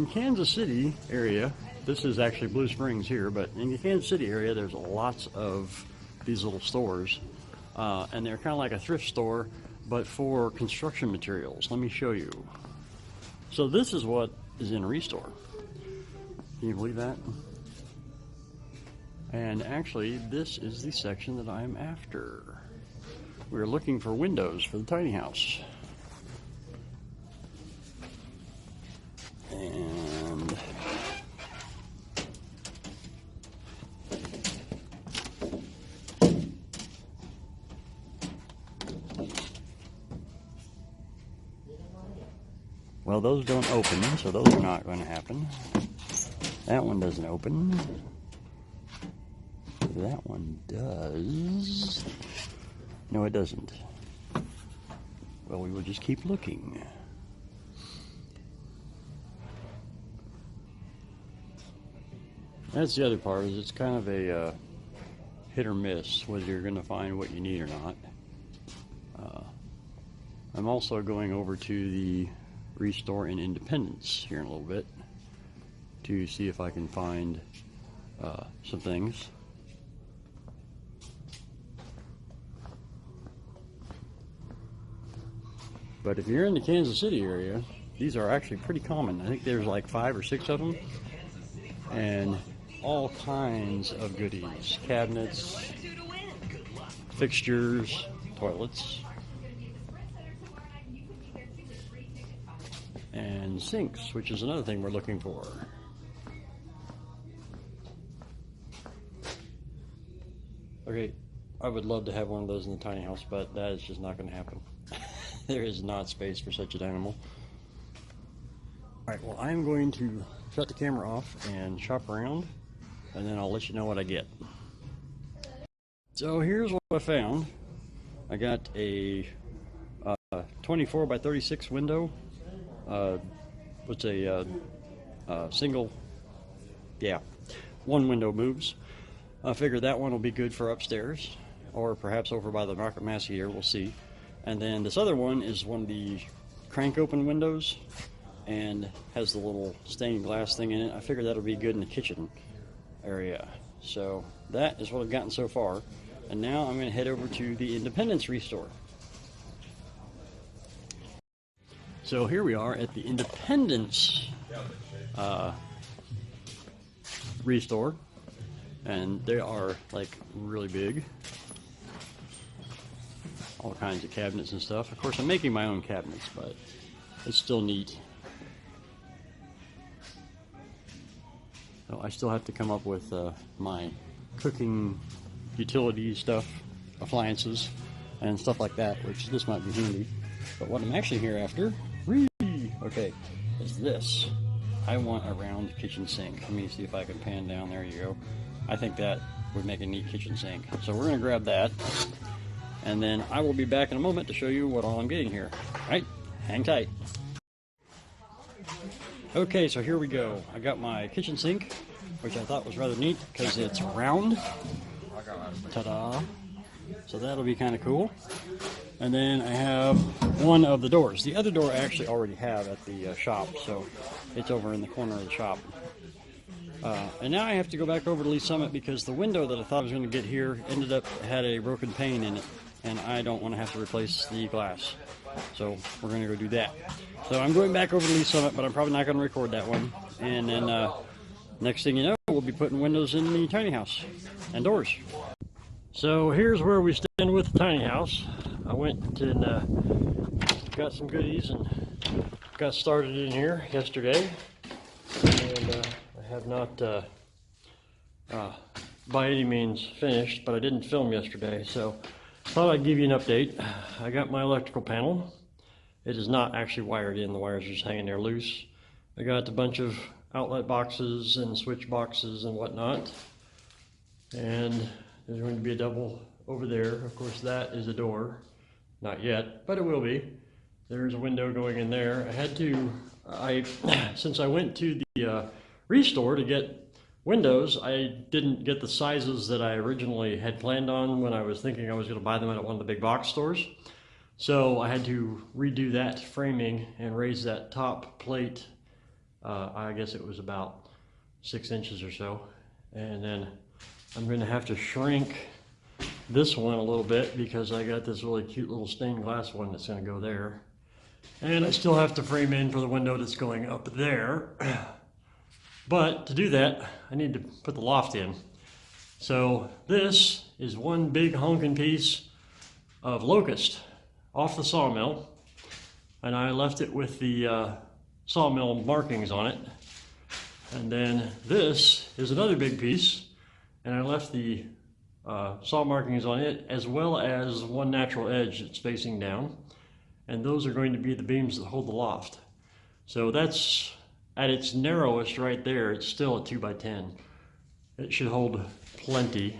in Kansas City area, this is actually Blue Springs here, but in the Kansas City area, there's lots of these little stores, and they're kind of like a thrift store, but for construction materials. Let me show you. So this is what is in a Restore. Can you believe that? And actually, this is the section that I'm after. We're looking for windows for the tiny house. And well, those don't open, so those are not going to happen. That one doesn't open. That one does. No, it doesn't. Well, we will just keep looking. That's the other part, is it's kind of a hit or miss whether you're going to find what you need or not. I'm also going over to the Restore in Independence here in a little bit to see if I can find some things. But if you're in the Kansas City area, these are actually pretty common. I think there's like 5 or 6 of them, and all kinds of goodies: cabinets, fixtures, toilets, and sinks, which is another thing we're looking for. Okay, I would love to have one of those in the tiny house, but that is just not going to happen. There is not space for such an animal. Alright, well, I'm going to shut the camera off and shop around, and then I'll let you know what I get. So here's what I found. I got a 24 by 36 window. What's a single, yeah, one window moves. I figured that one will be good for upstairs, or perhaps over by the Market Massey here, we'll see. And then this other one is one of the crank open windows and has the little stained glass thing in it. I figured that'll be good in the kitchen area. So that is what I've gotten so far. And now I'm going to head over to the Independence Restore. So here we are at the Independence Restore, and they are like really big. All kinds of cabinets and stuff. Of course, I'm making my own cabinets, but it's still neat. So I still have to come up with my cooking utility stuff, appliances, and stuff like that, which this might be handy. But what I'm actually here after, okay, is this. I want a round kitchen sink. Let me see if I can pan down. There you go. I think that would make a neat kitchen sink. So we're going to grab that. And then I will be back in a moment to show you what all I'm getting here. All right, hang tight. Okay, so here we go. I got my kitchen sink, which I thought was rather neat because it's round. Ta-da! So that'll be kind of cool. And then I have one of the doors. The other door I actually already have at the shop, so it's over in the corner of the shop. And now I have to go back over to Lee Summit because the window that I thought I was going to get here ended up had a broken pane in it, and I don't want to have to replace the glass. So we're going to go do that. So I'm going back over to Lee Summit, but I'm probably not going to record that one. And then next thing you know, we'll be putting windows in the tiny house and doors. So here's where we stand with the tiny house. I went and got some goodies and got started in here yesterday. And I have not by any means finished, but I didn't film yesterday, so thought I'd give you an update. I got my electrical panel. It is not actually wired in, the wires are just hanging there loose. I got a bunch of outlet boxes and switch boxes and whatnot. And there's going to be a double over there. Of course, that is a door. Not yet, but it will be. There's a window going in there. I had to, since I went to the Restore to get windows, I didn't get the sizes that I originally had planned on when I was thinking I was going to buy them at one of the big box stores. So I had to redo that framing and raise that top plate I guess it was about 6 inches or so. And then I'm going to have to shrink this one a little bit because I got this really cute little stained glass one that's going to go there. And I still have to frame in for the window that's going up there. But to do that, I need to put the loft in. So this is one big honking piece of locust off the sawmill. And I left it with the sawmill markings on it. And then this is another big piece. And I left the saw markings on it, as well as one natural edge that's facing down. And those are going to be the beams that hold the loft. So that's at its narrowest right there. It's still a 2x10. It should hold plenty.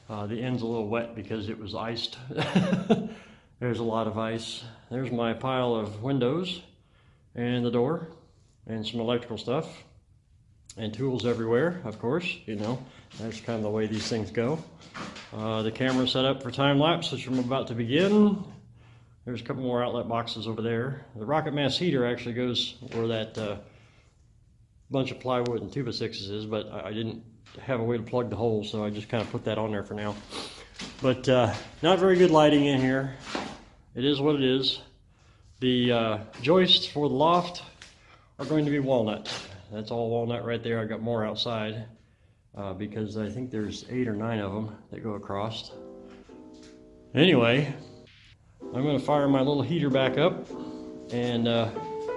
The end's a little wet because it was iced. There's a lot of ice. There's my pile of windows and the door and some electrical stuff and tools everywhere, of course. You know, that's kind of the way these things go. The camera set up for time lapse, which I'm about to begin. There's a couple more outlet boxes over there. The rocket mass heater actually goes where that bunch of plywood and 2x6s is, but I didn't have a way to plug the hole, so I just kind of put that on there for now. But not very good lighting in here. It is what it is. The joists for the loft are going to be walnut. That's all walnut right there. I got more outside because I think there's 8 or 9 of them that go across. Anyway, I'm going to fire my little heater back up, and I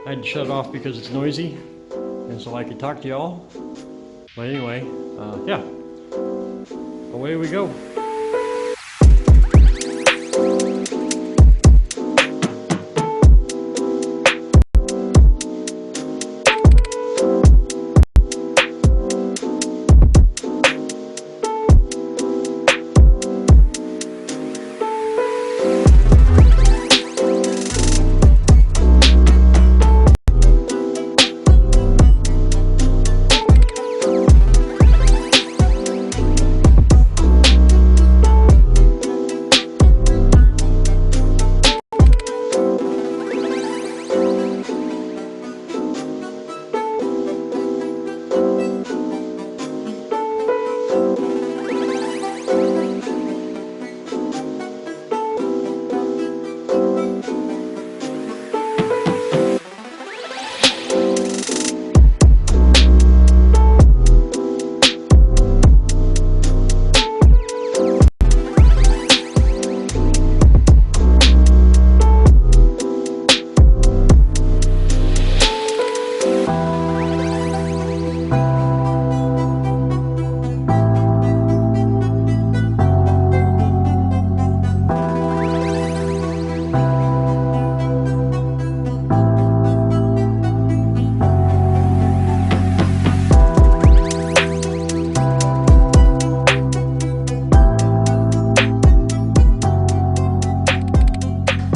had to shut it off because it's noisy, and so I could talk to y'all. But anyway, yeah, away we go.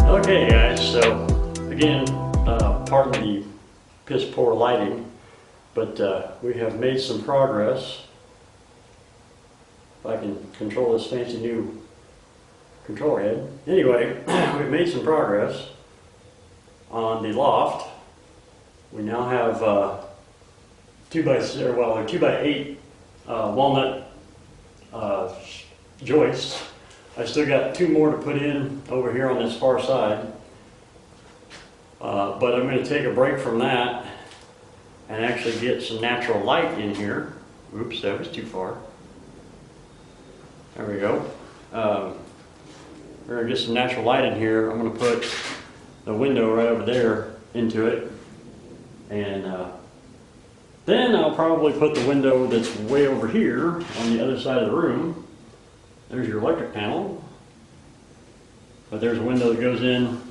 Okay guys, so again, pardon the piss poor lighting, but we have made some progress. If I can control this fancy new control head. Anyway, we've made some progress on the loft. We now have 2x8 walnut joists. I still got 2 more to put in over here on this far side, but I'm going to take a break from that and actually get some natural light in here. Oops, that was too far. There we go. We're going to get some natural light in here. I'm going to put the window right over there into it, and then I'll probably put the window that's way over here on the other side of the room. There's your electric panel, but there's a window that goes in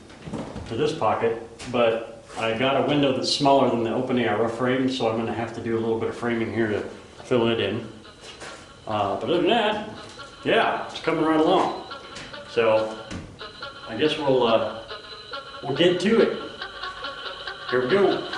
to this pocket, but I got a window that's smaller than the opening I rough framed, so I'm going to have to do a little bit of framing here to fill it in. But other than that, yeah, it's coming right along. So I guess we'll get to it. Here we go.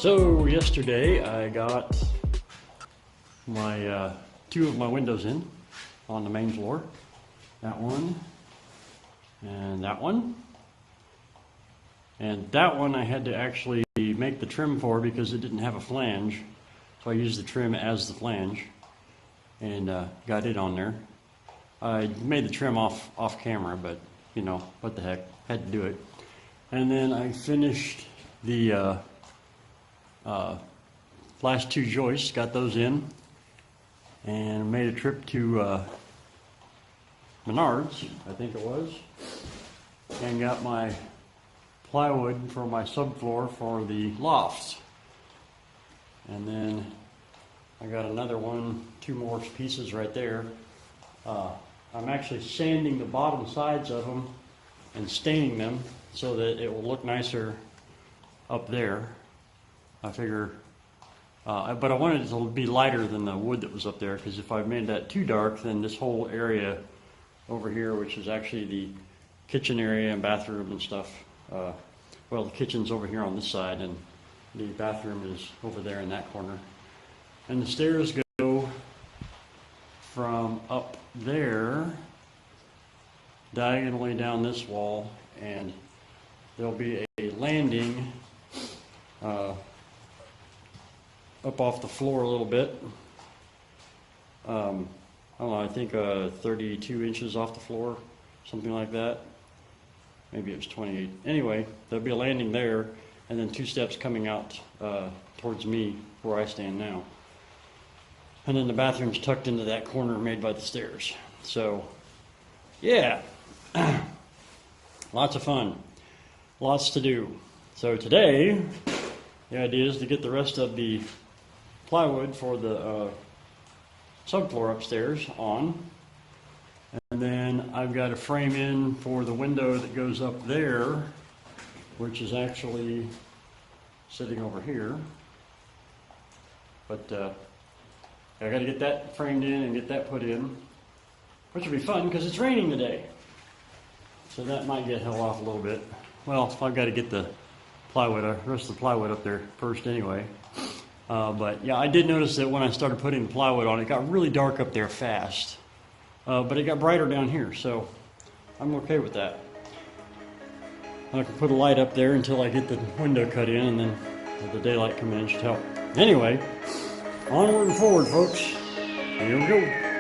So yesterday I got my two of my windows in on the main floor. That one and that one. And that one I had to actually make the trim for because it didn't have a flange. So I used the trim as the flange and got it on there. I made the trim off camera, but you know, what the heck, had to do it. And then I finished the last two joists, got those in, and made a trip to Menards, I think it was, and got my plywood for my subfloor for the lofts. And then I got another one, two more pieces right there. I'm actually sanding the bottom sides of them and staining them so that it will look nicer up there. I figure, but I wanted it to be lighter than the wood that was up there, because if I made that too dark, then this whole area over here, which is actually the kitchen area and bathroom and stuff, well, the kitchen's over here on this side and the bathroom is over there in that corner. And the stairs go from up there diagonally down this wall, and there'll be a landing up off the floor a little bit. I don't know, I think 32 inches off the floor, something like that. Maybe it was 28. Anyway, there'll be a landing there, and then two steps coming out towards me where I stand now. And then the bathroom's tucked into that corner made by the stairs. So, yeah, lots of fun, lots to do. So today, the idea is to get the rest of the plywood for the subfloor upstairs on. And then I've got a frame in for the window that goes up there, which is actually sitting over here. But I got to get that framed in and get that put in, which will be fun because it's raining today. So that might get held off a little bit. Well, I've got to get the plywood, the rest of the plywood up there first anyway. But yeah, I did notice that when I started putting the plywood on, it got really dark up there fast. But it got brighter down here, so I'm okay with that. I can put a light up there until I get the window cut in, and then the daylight come in should help. Anyway, onward and forward, folks. Here we go.